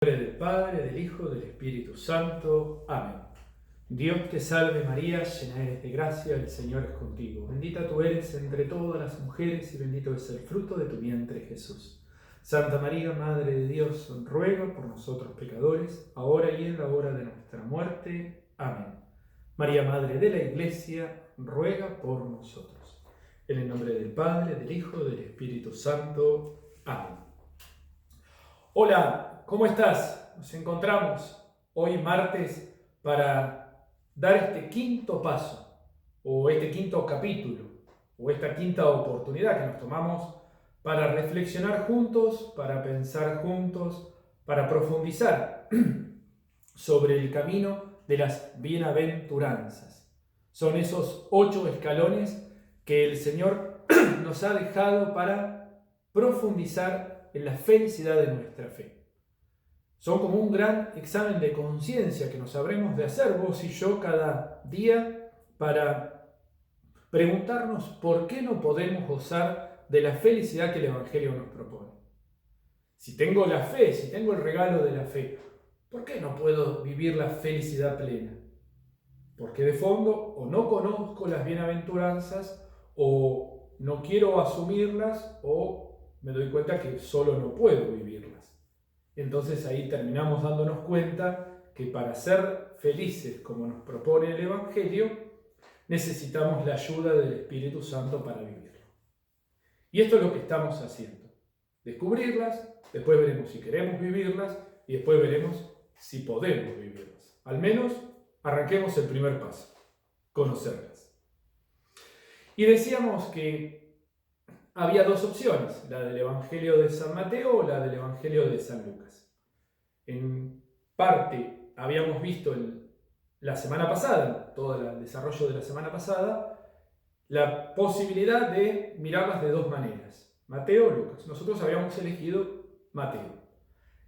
En el nombre del Padre, del Hijo, del Espíritu Santo. Amén. Dios te salve María, llena eres de gracia, el Señor es contigo. Bendita tú eres entre todas las mujeres y bendito es el fruto de tu vientre, Jesús. Santa María, Madre de Dios, ruega por nosotros pecadores, ahora y en la hora de nuestra muerte. Amén. María, Madre de la Iglesia, ruega por nosotros. En el nombre del Padre, del Hijo, del Espíritu Santo. Amén. Hola, ¿cómo estás? Nos encontramos hoy martes para dar este quinto paso, o este quinto capítulo, o esta quinta oportunidad que nos tomamos para reflexionar juntos, para pensar juntos, para profundizar sobre el camino de las bienaventuranzas. Son esos 8 escalones que el Señor nos ha dejado para profundizar en la felicidad de nuestra fe. Son como un gran examen de conciencia que nos habremos de hacer vos y yo cada día para preguntarnos por qué no podemos gozar de la felicidad que el Evangelio nos propone. Si tengo la fe, si tengo el regalo de la fe, ¿por qué no puedo vivir la felicidad plena? Porque de fondo o no conozco las bienaventuranzas o no quiero asumirlas o me doy cuenta que solo no puedo vivirlas. Entonces ahí terminamos dándonos cuenta que para ser felices como nos propone el Evangelio, necesitamos la ayuda del Espíritu Santo para vivirlo. Y esto es lo que estamos haciendo. Descubrirlas, después veremos si queremos vivirlas y después veremos si podemos vivirlas. Al menos arranquemos el primer paso, conocerlas. Y decíamos que había 2 opciones, la del Evangelio de San Mateo o la del Evangelio de San Lucas. En parte habíamos visto la semana pasada, todo el desarrollo de la semana pasada, la posibilidad de mirarlas de 2 maneras, Mateo o Lucas. Nosotros habíamos elegido Mateo.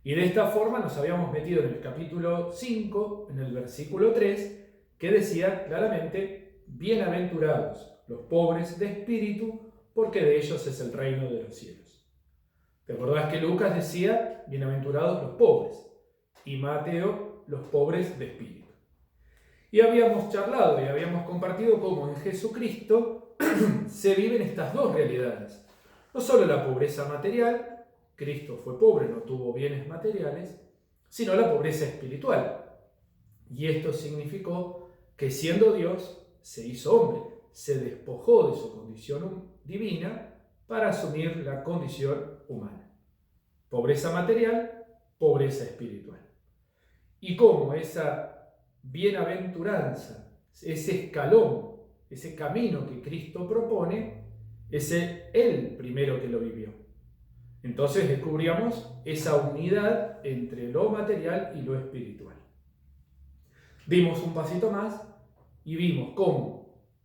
Y de esta forma nos habíamos metido en el capítulo 5, en el versículo 3, que decía claramente, bienaventurados los pobres de espíritu, porque de ellos es el reino de los cielos. ¿Te acordás que Lucas decía, bienaventurados los pobres? Y Mateo, los pobres de espíritu. Y habíamos charlado y habíamos compartido cómo en Jesucristo se viven estas 2 realidades. No solo la pobreza material, Cristo fue pobre, no tuvo bienes materiales, sino la pobreza espiritual. Y esto significó que siendo Dios, se hizo hombre, se despojó de su condición divina para asumir la condición humana. Pobreza material, pobreza espiritual. Y cómo esa bienaventuranza, ese escalón, ese camino que Cristo propone, es Él primero que lo vivió. Entonces descubríamos esa unidad entre lo material y lo espiritual. Dimos un pasito más y vimos cómo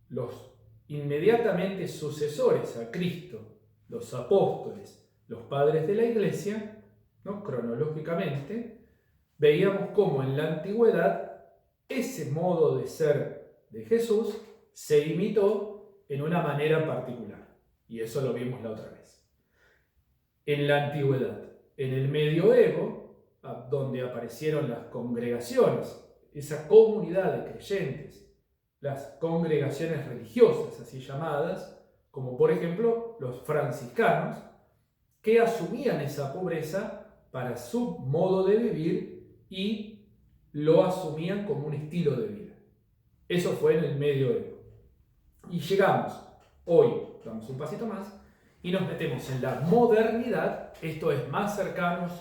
los inmediatamente sucesores a Cristo, los apóstoles, los padres de la Iglesia, ¿no? Cronológicamente, veíamos cómo en la antigüedad ese modo de ser de Jesús se imitó en una manera particular. Y eso lo vimos la otra vez. En la antigüedad, en el medioevo, donde aparecieron las congregaciones, esa comunidad de creyentes, las congregaciones religiosas así llamadas, como por ejemplo los franciscanos, que asumían esa pobreza para su modo de vivir y lo asumían como un estilo de vida. Eso fue en el medioevo. Y llegamos, hoy damos un pasito más, y nos metemos en la modernidad, esto es más cercanos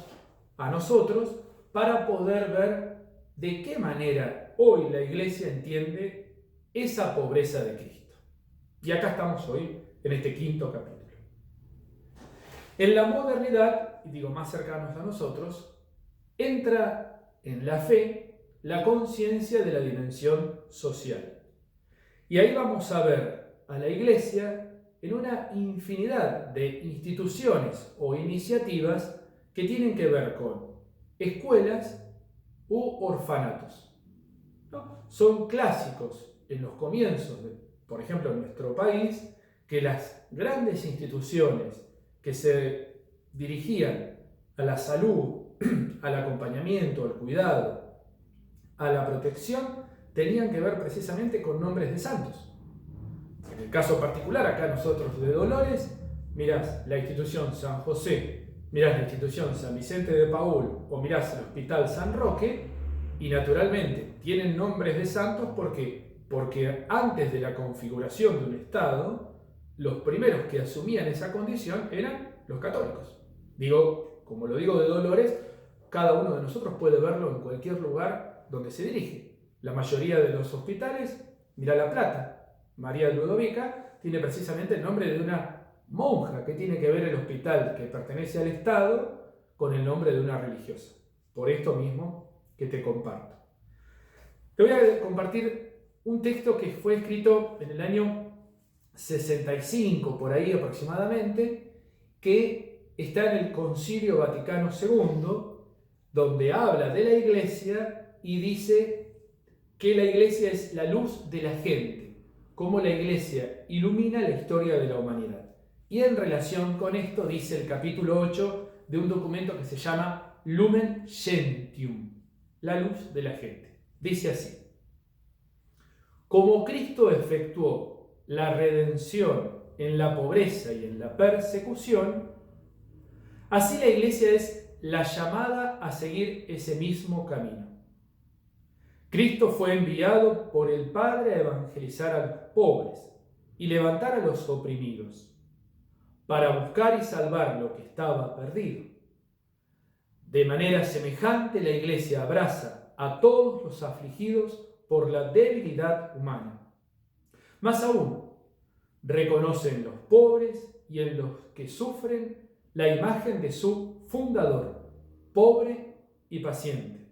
a nosotros, para poder ver de qué manera hoy la Iglesia entiende esa pobreza de Cristo. Y acá estamos hoy en este quinto capítulo. En la modernidad, y digo más cercanos a nosotros, entra en la fe la conciencia de la dimensión social. Y ahí vamos a ver a la Iglesia en una infinidad de instituciones o iniciativas que tienen que ver con escuelas u orfanatos, ¿no? Son clásicos en los comienzos, por ejemplo, en nuestro país, que las grandes instituciones que se dirigían a la salud al acompañamiento, al cuidado, a la protección, tenían que ver precisamente con nombres de santos. En el caso particular, acá nosotros de Dolores, mirás la institución San José, mirás la institución San Vicente de Paúl o mirás el Hospital San Roque y naturalmente tienen nombres de santos porque antes de la configuración de un Estado, los primeros que asumían esa condición eran los católicos. Digo, como lo digo de Dolores, cada uno de nosotros puede verlo en cualquier lugar donde se dirige. La mayoría de los hospitales, mira La Plata, María Ludovica, tiene precisamente el nombre de una monja. ¿Qué tiene que ver el hospital que pertenece al Estado con el nombre de una religiosa? Por esto mismo que te comparto. Te voy a compartir un texto que fue escrito en el año 65, por ahí aproximadamente, que está en el Concilio Vaticano II, donde habla de la Iglesia y dice que la Iglesia es la luz de la gente, cómo la Iglesia ilumina la historia de la humanidad. Y en relación con esto dice el capítulo 8 de un documento que se llama Lumen Gentium, la luz de la gente. Dice así: como Cristo efectuó la redención en la pobreza y en la persecución, así la Iglesia es la llamada a seguir ese mismo camino. Cristo fue enviado por el Padre a evangelizar a los pobres y levantar a los oprimidos, para buscar y salvar lo que estaba perdido. De manera semejante, la Iglesia abraza a todos los afligidos por la debilidad humana. Más aún, reconoce en los pobres y en los que sufren la imagen de su fundador, pobre y paciente.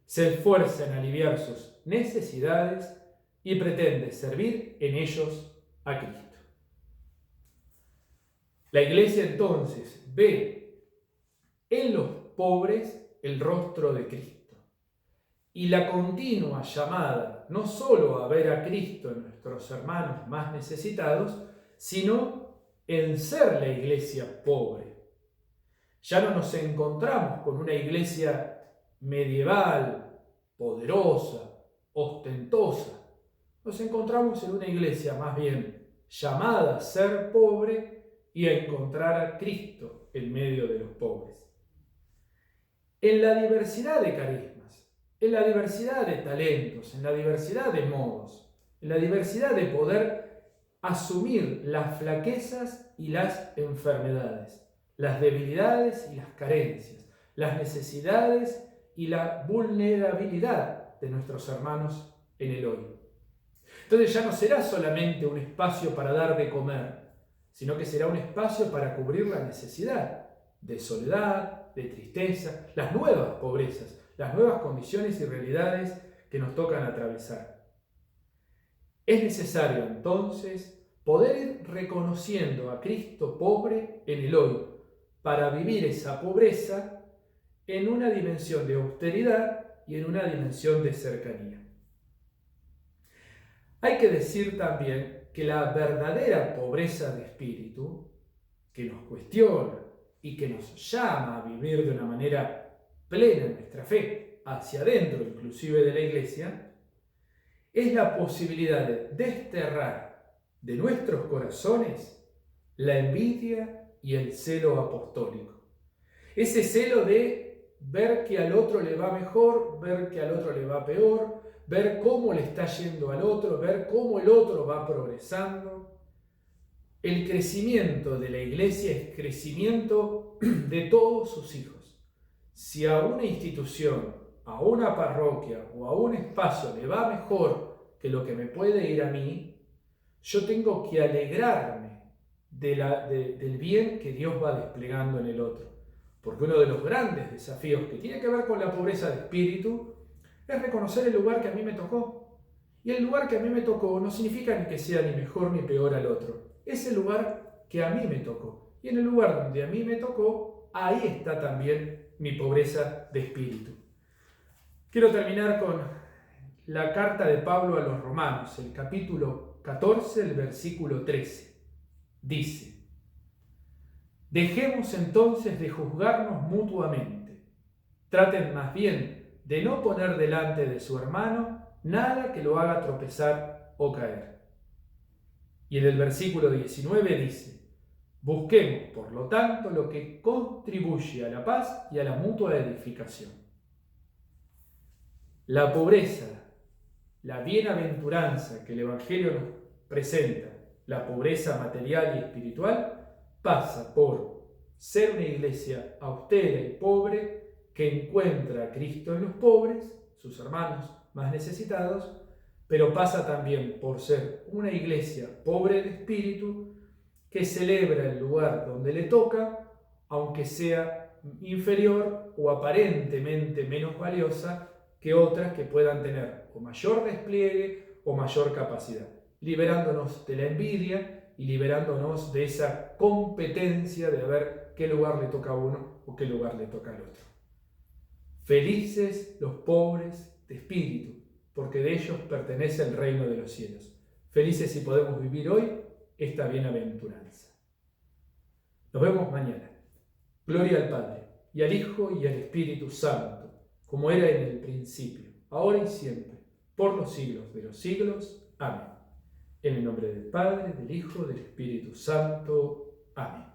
Se esfuerza en aliviar sus necesidades y pretende servir en ellos a Cristo. La Iglesia entonces ve en los pobres el rostro de Cristo y la continua llamada no solo a ver a Cristo en nuestros hermanos más necesitados, sino en ser la Iglesia pobre. Ya no nos encontramos con una iglesia medieval, poderosa, ostentosa. Nos encontramos en una iglesia más bien llamada a ser pobre y a encontrar a Cristo en medio de los pobres. En la diversidad de carismas, en la diversidad de talentos, en la diversidad de modos, en la diversidad de poder asumir las flaquezas y las enfermedades, las debilidades y las carencias, las necesidades y la vulnerabilidad de nuestros hermanos en el hoy. Entonces ya no será solamente un espacio para dar de comer, sino que será un espacio para cubrir la necesidad de soledad, de tristeza, las nuevas pobrezas, las nuevas condiciones y realidades que nos tocan atravesar. Es necesario entonces poder ir reconociendo a Cristo pobre en el hoy, para vivir esa pobreza en una dimensión de austeridad y en una dimensión de cercanía. Hay que decir también que la verdadera pobreza de espíritu, que nos cuestiona y que nos llama a vivir de una manera plena en nuestra fe, hacia adentro inclusive de la Iglesia, es la posibilidad de desterrar de nuestros corazones la envidia y el celo apostólico. Ese celo de ver que al otro le va mejor, ver que al otro le va peor, ver cómo le está yendo al otro, ver cómo el otro va progresando. El crecimiento de la Iglesia es crecimiento de todos sus hijos. Si a una institución, a una parroquia o a un espacio le va mejor que lo que me puede ir a mí, yo tengo que alegrarme del bien que Dios va desplegando en el otro. Porque uno de los grandes desafíos que tiene que ver con la pobreza de espíritu es reconocer el lugar que a mí me tocó. Y el lugar que a mí me tocó no significa ni que sea ni mejor ni peor al otro. Es el lugar que a mí me tocó. Y en el lugar donde a mí me tocó, ahí está también mi pobreza de espíritu. Quiero terminar con la carta de Pablo a los Romanos, el capítulo 14, el versículo 13. Dice: dejemos entonces de juzgarnos mutuamente. Traten más bien de no poner delante de su hermano nada que lo haga tropezar o caer. Y en el versículo 19 dice: busquemos, por lo tanto, lo que contribuye a la paz y a la mutua edificación. La pobreza, la bienaventuranza que el Evangelio nos presenta, la pobreza material y espiritual, pasa por ser una iglesia austera y pobre que encuentra a Cristo en los pobres, sus hermanos más necesitados, pero pasa también por ser una iglesia pobre de espíritu que celebra el lugar donde le toca, aunque sea inferior o aparentemente menos valiosa que otras que puedan tener o mayor despliegue o mayor capacidad, liberándonos de la envidia y liberándonos de esa competencia de ver qué lugar le toca a uno o qué lugar le toca al otro. Felices los pobres de espíritu, porque de ellos pertenece el reino de los cielos. Felices si podemos vivir hoy esta bienaventuranza. Nos vemos mañana. Gloria al Padre, y al Hijo, y al Espíritu Santo, como era en el principio, ahora y siempre, por los siglos de los siglos. Amén. En el nombre del Padre, del Hijo, del Espíritu Santo. Amén.